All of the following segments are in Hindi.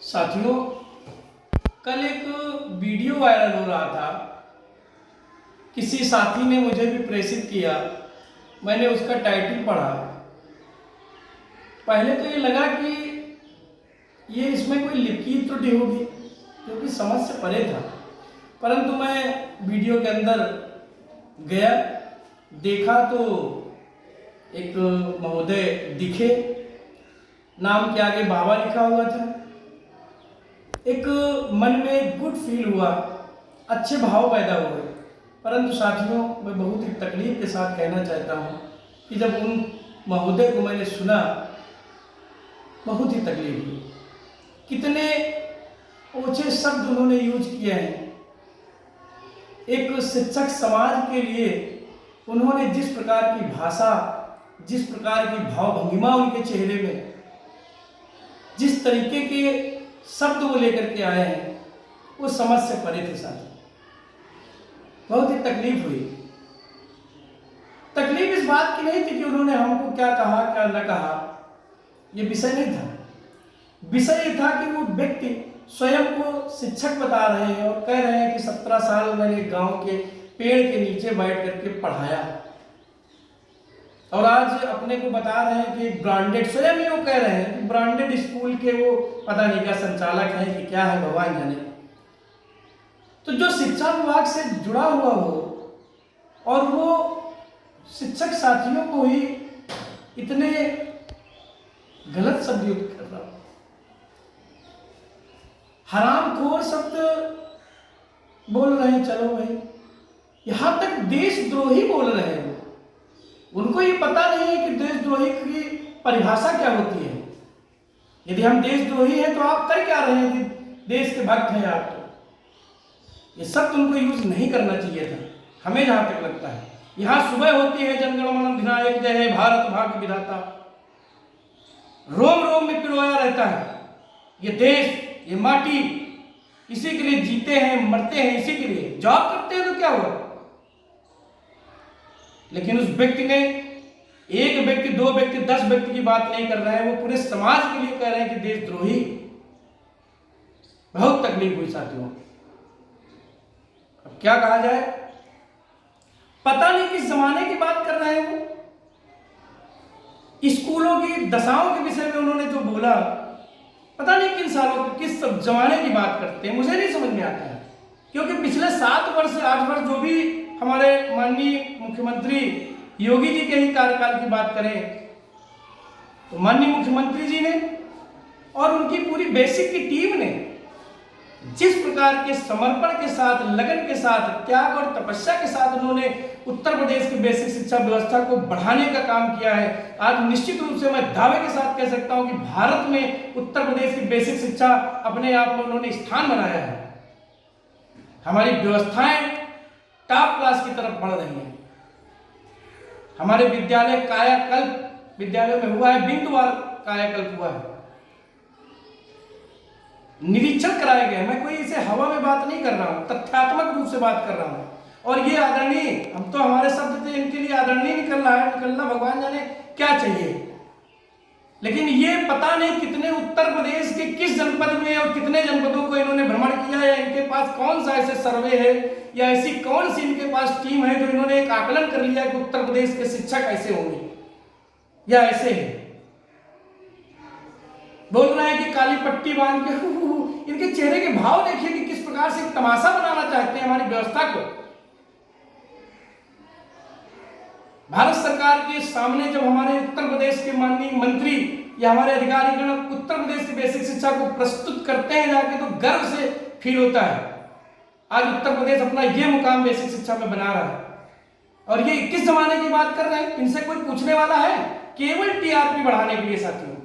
साथियों, कल एक वीडियो वायरल हो रहा था। किसी साथी ने मुझे भी प्रेषित किया। मैंने उसका टाइटल पढ़ा। पहले तो ये लगा कि ये इसमें कोई लिखी त्रुटि होगी, क्योंकि समझ से परे था। परंतु मैं वीडियो के अंदर गया, देखा तो एक महोदय दिखे, नाम के आगे बाबा लिखा हुआ था। एक मन में गुड फील हुआ, अच्छे भाव पैदा हुए। परंतु साथियों, मैं बहुत ही तकलीफ के साथ कहना चाहता हूँ कि जब उन महोदय को मैंने सुना, बहुत ही तकलीफ हुई। कितने ओछे शब्द उन्होंने यूज किए हैं। एक शिक्षक समाज के लिए उन्होंने जिस प्रकार की भाषा, जिस प्रकार की भावभंगिमा उनके चेहरे में, जिस तरीके के शब्द वो लेकर के आए हैं, वो समझ से परे थे साथी। बहुत ही तकलीफ हुई। तकलीफ इस बात की नहीं थी कि उन्होंने हमको क्या कहा क्या न कहा, ये विषय नहीं था। विषय ये था कि वो व्यक्ति स्वयं को शिक्षक बता रहे हैं और कह रहे हैं कि 17 साल मैंने गांव के पेड़ के नीचे बैठ करके पढ़ाया, और आज अपने को बता रहे हैं कि ब्रांडेड, स्वयं ही वो कह रहे हैं कि ब्रांडेड स्कूल के वो पता नहीं क्या संचालक हैं कि क्या है, भगवान जाने। तो जो शिक्षा विभाग से जुड़ा हुआ हो और वो शिक्षक साथियों को ही इतने गलत शब्द यूज कर रहा हो, हरामखोर शब्द बोल रहे हैं। चलो भाई, यहां तक देशद्रोही बोल रहे हैं। उनको ये पता नहीं है कि देशद्रोही की परिभाषा क्या होती है। यदि हम देशद्रोही हैं तो आप कर क्या रहे हैं कि देश के भक्त हैं आप? तो ये शब्द उनको यूज नहीं करना चाहिए था। हमें जहां तक लगता है, यहां सुबह होती है जनगण मन अधिनायक जय हे भारत भाग्य विधाता, रोम रोम में पिरोया रहता है ये देश, ये माटी, इसी के लिए जीते हैं, मरते हैं इसी के लिए। जॉब करते हैं तो क्या हुआ? लेकिन उस व्यक्ति ने, एक व्यक्ति, 2 व्यक्ति, 10 व्यक्ति की बात नहीं कर रहे हैं, वो पूरे समाज के लिए कह रहे हैं कि देशद्रोही। बहुत तकलीफ हुई साथियों। अब क्या कहा जाए, पता नहीं किस जमाने की बात कर रहे हैं वो। स्कूलों की दशाओं के विषय में उन्होंने जो बोला, पता नहीं किन सालों के, किस जमाने की बात करते हैं, मुझे नहीं समझ में आता है। क्योंकि पिछले 7 वर्ष 8 वर्ष जो भी हमारे माननीय मुख्यमंत्री योगी जी के ही कार्यकाल की बात करें तो माननीय मुख्यमंत्री जी ने और उनकी पूरी बेसिक की टीम ने जिस प्रकार के समर्पण के साथ, लगन के साथ, त्याग और तपस्या के साथ उन्होंने उत्तर प्रदेश की बेसिक शिक्षा व्यवस्था को बढ़ाने का काम किया है, आज निश्चित रूप से मैं दावे के साथ कह सकता हूं कि भारत में उत्तर प्रदेश की बेसिक शिक्षा अपने आप में उन्होंने स्थान बनाया है। हमारी व्यवस्थाएं टॉप क्लास की तरफ बढ़ रही हैं। हमारे विद्यालय कायाकल्प विद्यालय में हुआ है, बिंदुवार कायाकल्प हुआ है, निरीक्षण कराए गए। मैं कोई इसे हवा में बात नहीं कर रहा हूं, तथ्यात्मक रूप से बात कर रहा हूं। और ये आदरणीय, हम तो हमारे शब्द थे, इनके लिए आदरणीय निकल रहा है, निकलना भगवान जाने क्या चाहिए। लेकिन ये पता नहीं कितने उत्तर प्रदेश के किस जनपद में और कितने जनपदों को इन्होंने भ्रमण किया, या इनके पास कौन सा ऐसे सर्वे है या ऐसी कौन सी इनके पास टीम है जो इन्होंने एक आकलन कर लिया कि उत्तर प्रदेश के शिक्षक ऐसे होंगे या ऐसे है। बोल रहे हैं कि काली पट्टी बांध के, इनके चेहरे के भाव देखिए कि किस प्रकार से तमाशा बनाना चाहते हैं हमारी व्यवस्था को। भारत सरकार के सामने जब हमारे उत्तर प्रदेश के माननीय मंत्री या हमारे अधिकारीगण उत्तर प्रदेश की बेसिक शिक्षा को प्रस्तुत करते हैं जाके, तो गर्व से फील होता है। आज उत्तर प्रदेश अपना ये मुकाम बेसिक शिक्षा में बना रहा है। और ये किस जमाने की बात कर रहे हैं? इनसे कोई पूछने वाला है? केवल टीआरपी बढ़ाने के लिए साथियों,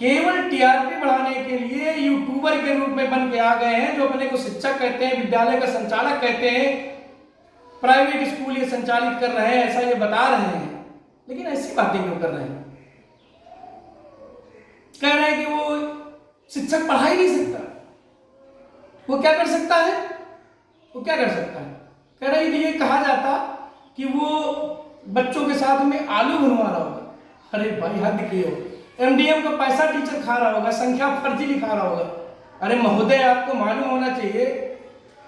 केवल टीआरपी बढ़ाने के लिए यूट्यूबर के रूप में बन के आ गए हैं, जो अपने को शिक्षक कहते हैं, विद्यालय का संचालक कहते हैं, प्राइवेट स्कूल ये संचालित कर रहे हैं, ऐसा ये बता रहे हैं। लेकिन ऐसी बातें क्यों कर रहे हैं? कह रहे हैं कि वो शिक्षक पढ़ा ही नहीं सकता। वो क्या कर सकता है? वो क्या कर सकता है? कह रहे हैं ये कहा जाता कि वो बच्चों के साथ में आलू भुनवा रहा होगा। अरे भाई हद की हो, एमडीएम का पैसा टीचर खा रहा होगा, संख्या फर्जी लिखा रहा होगा। अरे महोदय, आपको मालूम होना चाहिए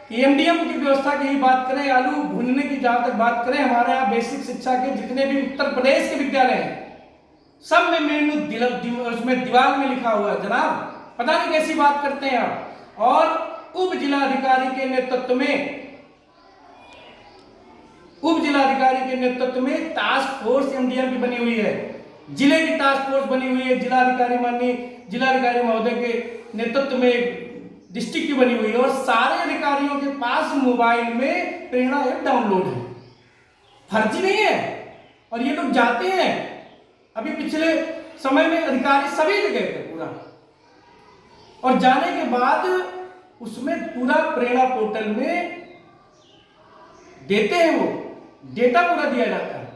कि एमडीएम की व्यवस्था की ही बात करें, आलू भूनने की जहां तक बात करें, हमारे यहाँ बेसिक शिक्षा के जितने भी उत्तर प्रदेश के विद्यालय हैं सब में मेनू उसमें दीवार में लिखा हुआ है जनाब। पता नहीं कैसी बात करते हैं आप। और उप जिलाधिकारी के नेतृत्व में टास्क फोर्स एमडीएम की बनी हुई है, जिले की टास्क फोर्स बनी हुई है, जिलाधिकारी महोदय के नेतृत्व में डिस्ट्रिक्ट की बनी हुई है, और सारे अधिकारियों के पास मोबाइल में प्रेरणा ऐप डाउनलोड है। फर्जी नहीं है। और ये लोग जाते हैं, अभी पिछले समय में अधिकारी सभी जगह पे पूरा, और जाने के बाद उसमें पूरा प्रेरणा पोर्टल में देते हैं, वो डेटा पूरा दिया जाता है।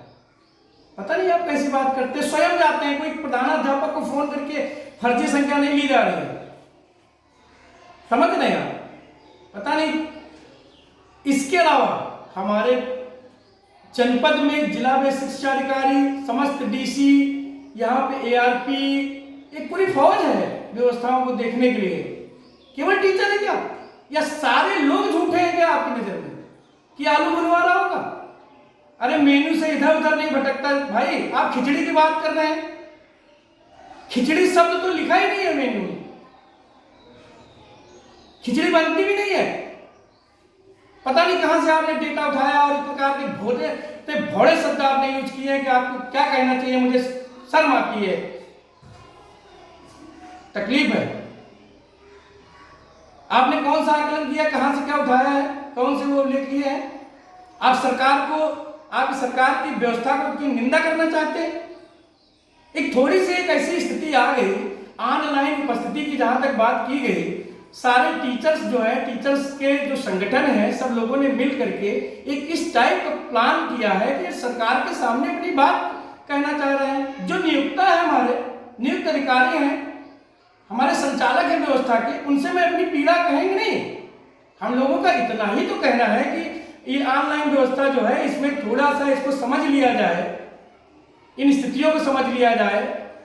पता नहीं आप कैसी बात करते हैं, स्वयं जाते हैं, कोई प्रधानाध्यापक को फोन करके फर्जी संख्या नहीं ली जा रही है, समझ रहे आप? पता नहीं। इसके अलावा हमारे जनपद में जिला व शिक्षा अधिकारी, समस्त डीसी, यहाँ पे एआरपी, एक पूरी फौज है व्यवस्थाओं को देखने के लिए। केवल टीचर है क्या, या सारे लोग झूठे हैं क्या आपकी नजर में कि आलू बनवा रहा होगा? अरे मेनू से इधर उधर नहीं भटकता भाई। आप खिचड़ी की बात कर रहे हैं, खिचड़ी शब्द तो लिखा ही नहीं है मेनू में, खिचड़ी बनती भी नहीं है। पता नहीं कहां से आपने डेटा उठाया और इस प्रकार के भोड़े शब्द आपने यूज किए हैं कि आपको क्या कहना चाहिए, मुझे शर्म आती है, तकलीफ है। आपने कौन सा आकलन किया, कहां से क्या उठाया है, कौन से वो उल्लेख किए हैं? आप सरकार की व्यवस्था को की निंदा करना चाहते हैं? एक थोड़ी सी एक ऐसी स्थिति आ गई, ऑनलाइन उपस्थिति की जहां तक बात की गई, सारे टीचर्स जो है, टीचर्स के जो संगठन है, सब लोगों ने मिल करके एक इस टाइप का प्लान किया है कि सरकार के सामने अपनी बात कहना चाह रहे हैं। जो नियुक्ता है, हमारे नियुक्त अधिकारी हैं, हमारे संचालक हैं व्यवस्था के, उनसे मैं अपनी पीड़ा कहेंगे नहीं। हम लोगों का इतना ही तो कहना है कि ये ऑनलाइन व्यवस्था जो है, इसमें थोड़ा सा इसको समझ लिया जाए, इन स्थितियों को समझ लिया जाए।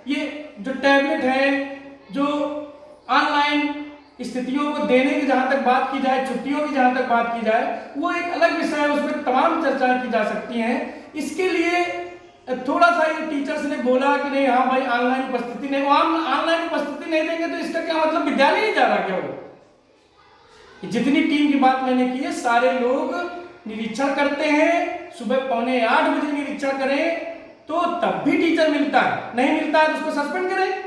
ये जो टैबलेट है, जो ऑनलाइन स्थितियों को देने की जहां तक बात की जाए, छुट्टियों की जहां तक बात की जाए, वो एक अलग विषय है, उसमें तमाम चर्चाएं की जा सकती हैं। इसके लिए थोड़ा सा ये टीचर्स ने बोला कि नहीं, हाँ भाई ऑनलाइन उपस्थिति नहीं, ऑनलाइन उपस्थिति नहीं देंगे तो इसका क्या मतलब, विद्यालय नहीं जा रहा क्या? वो जितनी टीम की बात मैंने की है, सारे लोग निरीक्षण करते हैं, सुबह 7:45 बजे निरीक्षण करें तो तब भी टीचर मिलता है, नहीं मिलता है तो उसको सस्पेंड करें,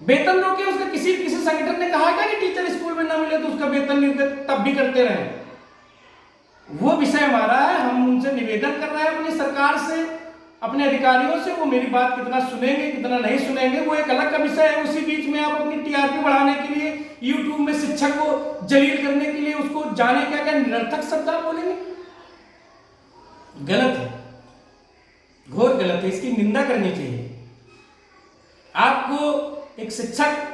वेतन रोके उसका। किसी संगठन ने कहा क्या कि टीचर स्कूल में ना मिले तो उसका वेतन निर्गत तब भी करते रहे? वो विषय हमारा है, हम उनसे निवेदन कर रहे हैं अपनी सरकार से, अपने अधिकारियों से। वो मेरी बात कितना सुनेंगे कितना नहीं सुनेंगे वो एक अलग का विषय है। उसी बीच में आप अपनी टीआरपी बढ़ाने के लिए, यूट्यूब में शिक्षक को जलील करने के लिए, उसको जाने क्या क्या निरर्थक शब्द आप बोलेंगे, गलत है, घोर गलत है, इसकी निंदा करनी चाहिए। आपको एक शिक्षक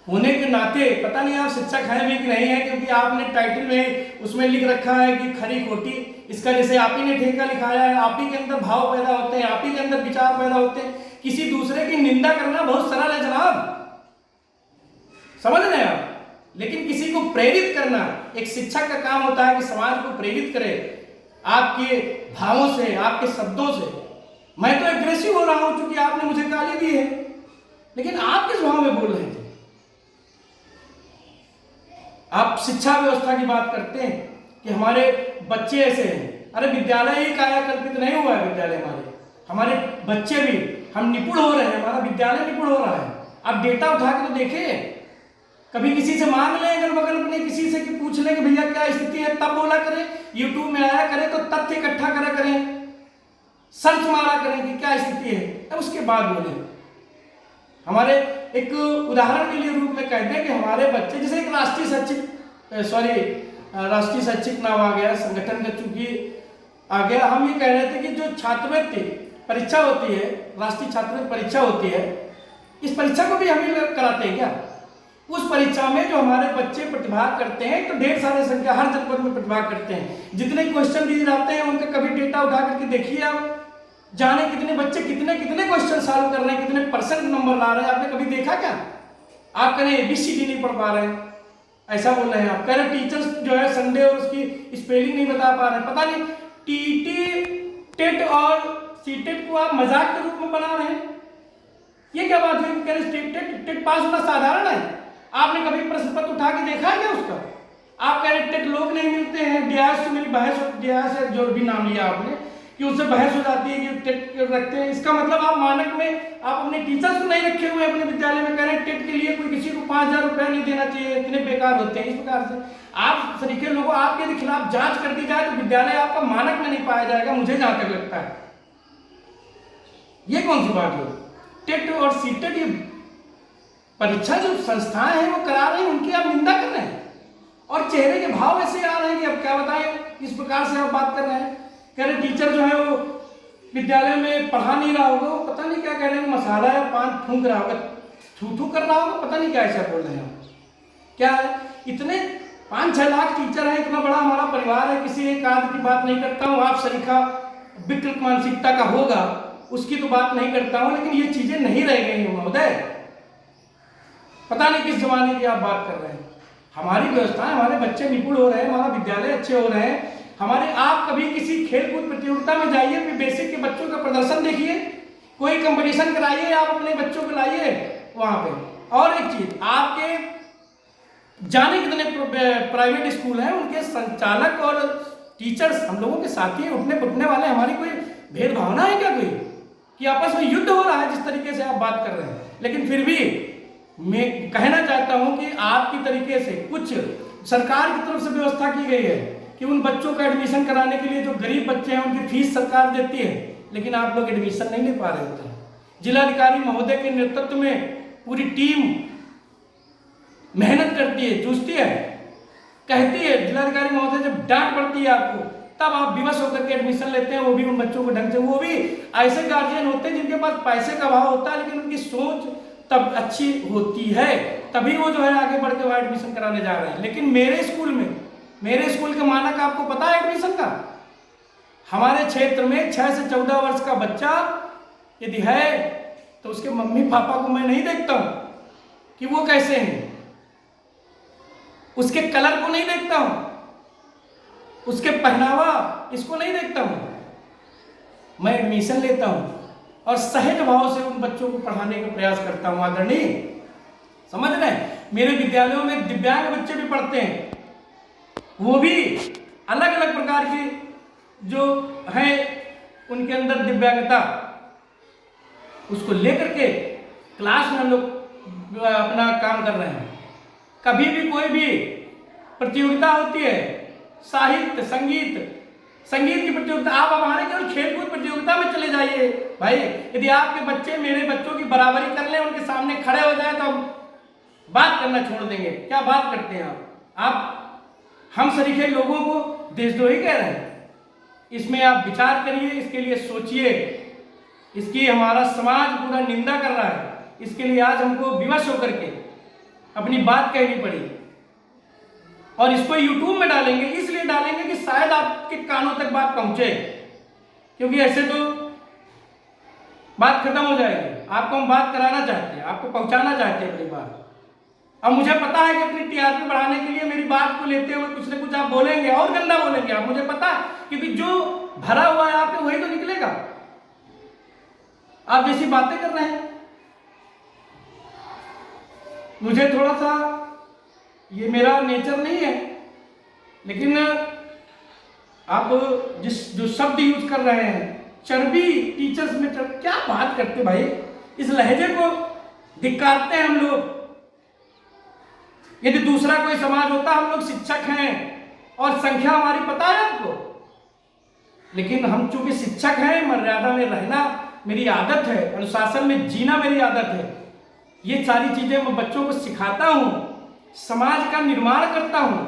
होने के नाते, पता नहीं आप शिक्षक हैं भी कि नहीं है, क्योंकि आपने टाइटल में उसमें लिख रखा है कि खरी खोटी, इसका जैसे आप ही ने ठेका लिखाया है, आप ही के अंदर भाव पैदा होते हैं, आप ही के अंदर विचार पैदा होते हैं। किसी दूसरे की निंदा करना बहुत सरल है जनाब, समझ रहे हैं आप, लेकिन किसी को प्रेरित करना एक शिक्षक का काम होता है कि समाज को प्रेरित करे आपके भावों से, आपके शब्दों से। मैं तो एग्रेसिव हो रहा हूं क्योंकि आपने मुझे गाली दी है, लेकिन आप किस भाव में बोल रहे थे? आप शिक्षा व्यवस्था की बात करते हैं कि हमारे बच्चे ऐसे हैं। अरे विद्यालय ही कायाकल्पित नहीं हुआ है, विद्यालय हमारे बच्चे भी, हम निपुण हो रहे हैं, हमारा विद्यालय निपुण हो रहा है। आप डेटा उठा के तो देखिए, कभी किसी से मांग लें, अगल बगल अपने किसी से कि पूछ लें कि भैया क्या स्थिति है, तब बोला करें। यूट्यूब में आया करें तो तथ्य इकट्ठा करा करें, सर्च मारा करें कि क्या स्थिति है, तब उसके बाद बोले। हमारे एक उदाहरण के लिए रूप में कहते हैं कि हमारे बच्चे, जैसे एक राष्ट्रीय शैक्षिक नाम आ गया, संगठन का चूंकि आ गया, हम ये कह रहे थे कि जो छात्रवृत्ति परीक्षा होती है, राष्ट्रीय छात्रवृत्ति परीक्षा होती है, इस परीक्षा को भी हम ही कराते हैं क्या? उस परीक्षा में जो हमारे बच्चे प्रतिभाग करते हैं, तो ढेर सारे संख्या हर जनपद में प्रतिभाग करते हैं। जितने क्वेश्चन दिए जाते हैं उनका कभी डेटा उठा करके देखिए आप, जाने कितने बच्चे कितने कितने क्वेश्चन सॉल्व कर रहे हैं, कितने परसेंट नंबर ला रहे हैं। आपने कभी देखा क्या? आप कह रहे हैं ABCD नहीं पढ़ पा रहे हैं, ऐसा बोल रहे हैं आप। कह रहे टीचर्स जो है संडे और उसकी स्पेलिंग नहीं बता पा रहे हैं। पता नहीं TT टेट और सीटेट को आप मजाक के रूप में बना रहे हैं। ये क्या बात है? कह रहे टेट पास होना साधारण है। आपने कभी प्रश्न पत्र उठा के देखा है क्या उसका? आप कह रहे टेट लोग नहीं मिलते हैं, डियास से मेरी बहस, डियास है जो भी नाम लिया आपने, कि उससे बहस हो जाती है कि टेट रखते हैं। इसका मतलब आप मानक में आप अपने टीचर्स को नहीं रखे हुए अपने विद्यालय में। कह रहे हैं टेट के लिए कोई किसी को 5,000 रुपया नहीं देना चाहिए, इतने बेकार होते हैं। इस प्रकार से आप सरीखे लोगों, आपके खिलाफ जांच कर दी जाए तो विद्यालय आपका मानक में नहीं पाया जाएगा, मुझे जहां तक लगता है। ये कौन सी बात है? टेट और सीटेट ये परीक्षा जो संस्थाएं हैं वो करा रहे हैं, उनकी आप निंदा कर रहे हैं और चेहरे के भाव ऐसे आ रहे हैं कि अब क्या बताएं। इस प्रकार से आप बात कर रहे हैं। कह रहे टीचर जो है वो विद्यालय में पढ़ा नहीं रहा होगा, वो पता नहीं क्या कह रहे हैं, मसाला या पान फूंक रहा होगा, थू कर रहा होगा, पता नहीं क्या ऐसा बोल रहे हैं। क्या है, इतने 5-6 लाख टीचर हैं, इतना बड़ा हमारा परिवार है, किसी एक आध की बात नहीं करता हूँ। आप सरीखा विकृत मानसिकता का होगा उसकी तो बात नहीं करता हूँ, लेकिन ये चीजें नहीं रह गई हैं महोदय। पता नहीं किस जमाने की आप बात कर रहे हैं। हमारी व्यवस्था, हमारे बच्चे निपुण हो रहे हैं, हमारा विद्यालय अच्छे हो रहे हैं हमारे। आप कभी किसी खेलकूद प्रतियोगिता में जाइए, बेसिक के बच्चों का प्रदर्शन देखिए, कोई कंपटीशन कराइए, आप अपने बच्चों को लाइए वहां पे। और एक चीज, आपके जाने कितने प्राइवेट स्कूल हैं, उनके संचालक और टीचर्स हम लोगों के साथी उठने बैठने वाले, हमारी कोई भेदभावना है क्या कोई कि आपस में युद्ध हो रहा है जिस तरीके से आप बात कर रहे हैं? लेकिन फिर भी मैं कहना चाहता हूं कि आपकी तरीके से कुछ सरकार की तरफ से व्यवस्था की गई है कि उन बच्चों का एडमिशन कराने के लिए जो गरीब बच्चे हैं उनकी फीस सरकार देती है, लेकिन आप लोग एडमिशन नहीं ले पा रहे होते हैं। जिलाधिकारी महोदय के नेतृत्व में पूरी टीम मेहनत करती है, जूझती है, कहती है। जिलाधिकारी महोदय जब डांट पड़ती है आपको, तब आप विवश होकर के एडमिशन लेते हैं, वो भी उन बच्चों को ढंग से। वो भी ऐसे गार्जियन होते हैं जिनके पास पैसे का अभाव होता है, लेकिन उनकी सोच तब अच्छी होती है, तभी वो जो है आगे बढ़ के वहां एडमिशन कराने जा रहे हैं। लेकिन मेरे स्कूल का मानक आपको पता है एडमिशन का? हमारे क्षेत्र में 6 से 14 वर्ष का बच्चा यदि है तो उसके मम्मी पापा को मैं नहीं देखता हूं कि वो कैसे हैं, उसके कलर को नहीं देखता हूं, उसके पहनावा इसको नहीं देखता हूं। मैं एडमिशन लेता हूं और सहज भाव से उन बच्चों को पढ़ाने का प्रयास करता हूं। आदरणीय समझ रहे हैं, मेरे विद्यालयों में दिव्यांग बच्चे भी पढ़ते हैं, वो भी अलग अलग प्रकार की जो है उनके अंदर दिव्यांगता, उसको लेकर के क्लास में हम लोग अपना काम कर रहे हैं। कभी भी कोई भी प्रतियोगिता होती है, साहित्य संगीत की प्रतियोगिता, आप हमारे केवल खेलकूद प्रतियोगिता में चले जाइए भाई। यदि आपके बच्चे मेरे बच्चों की बराबरी कर लें, उनके सामने खड़े हो जाए तो हम बात करना छोड़ देंगे। क्या बात करते हैं आप हम सरीखे लोगों को देशद्रोही कह रहे हैं। इसमें आप विचार करिए, इसके लिए सोचिए। इसकी हमारा समाज पूरा निंदा कर रहा है, इसके लिए आज हमको विवश होकर के अपनी बात कहनी पड़ी। और इसको यूट्यूब में डालेंगे, इसलिए डालेंगे कि शायद आपके कानों तक बात पहुंचे, क्योंकि ऐसे तो बात खत्म हो जाएगी। आपको हम बात कराना चाहते हैं, आपको पहुंचाना चाहते हैं अपनी बात। अब मुझे पता है कि अपनी टीआरपी बढ़ाने के लिए मेरी बात को लेते हुए कुछ न कुछ आप बोलेंगे और गंदा बोलेंगे आप, मुझे पता है, क्योंकि जो भरा हुआ है आप पे वही तो निकलेगा। आप जैसी बातें कर रहे हैं, मुझे थोड़ा सा, ये मेरा नेचर नहीं है, लेकिन आप जो शब्द यूज कर रहे हैं, चर्बी टीचर्स में क्या बात करते भाई, इस लहजे को धिक्कारते हैं हम लोग। यदि दूसरा कोई समाज होता, हम लोग शिक्षक हैं और संख्या हमारी पता है आपको, लेकिन हम चूंकि शिक्षक हैं, मर्यादा में रहना मेरी आदत है, अनुशासन में जीना मेरी आदत है। ये सारी चीजें मैं बच्चों को सिखाता हूं, समाज का निर्माण करता हूं।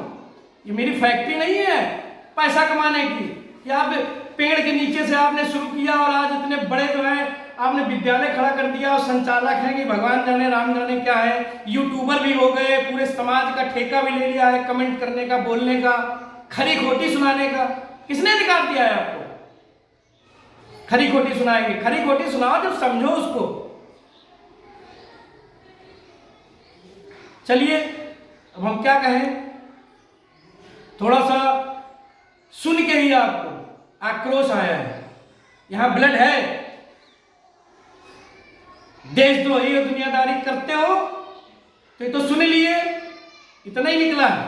ये मेरी फैक्ट्री नहीं है पैसा कमाने की कि आप पेड़ के नीचे से आपने शुरू किया और आज इतने बड़े जो है आपने विद्यालय खड़ा कर दिया और संचालक हैं कि भगवान जाने राम जाने क्या है, यूट्यूबर भी हो गए, पूरे समाज का ठेका भी ले लिया है कमेंट करने का, बोलने का, खरी खोटी सुनाने का। किसने अधिकार दिया है आपको? खरी खोटी सुनाएंगे। खरी खोटी सुनाओ जब समझो उसको। चलिए अब हम क्या कहें, थोड़ा सा सुन के ही आपको आक्रोश आया है, यहां ब्लड है, देशद्रोही और दुनियादारी करते हो तो ये तो सुन लिए, इतना ही निकला है,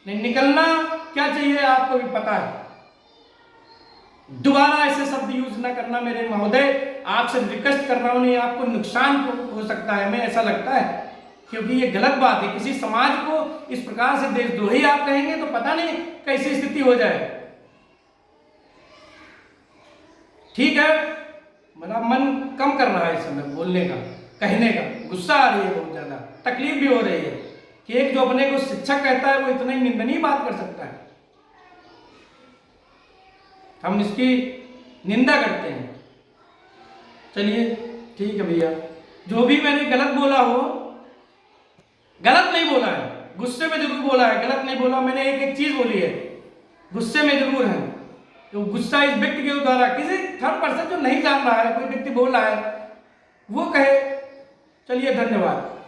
नहीं निकलना क्या चाहिए आपको भी पता है। दोबारा ऐसे शब्द यूज ना करना मेरे महोदय, आपसे रिक्वेस्ट कर रहा हूं, नहीं आपको नुकसान हो सकता है, हमें ऐसा लगता है, क्योंकि ये गलत बात है। किसी समाज को इस प्रकार से देशद्रोही आप कहेंगे तो पता नहीं कैसी स्थिति हो जाए। ठीक है, मेरा मन कम कर रहा है इस समय बोलने का, कहने का, गुस्सा आ रही है बहुत ज्यादा, तकलीफ भी हो रही है कि एक जो अपने को शिक्षक कहता है वो इतनी निंदनीय बात कर सकता है। हम इसकी निंदा करते हैं। चलिए ठीक है भैया, जो भी मैंने गलत बोला हो, गलत नहीं बोला है, गुस्से में जरूर बोला है, गलत नहीं बोला। मैंने एक एक चीज बोली है, गुस्से में जरूर है। तो गुस्सा इस व्यक्ति के द्वारा, किसी थर्ड पर्सन जो नहीं जान रहा है, कोई व्यक्ति बोल रहा है वो कहे। चलिए धन्यवाद।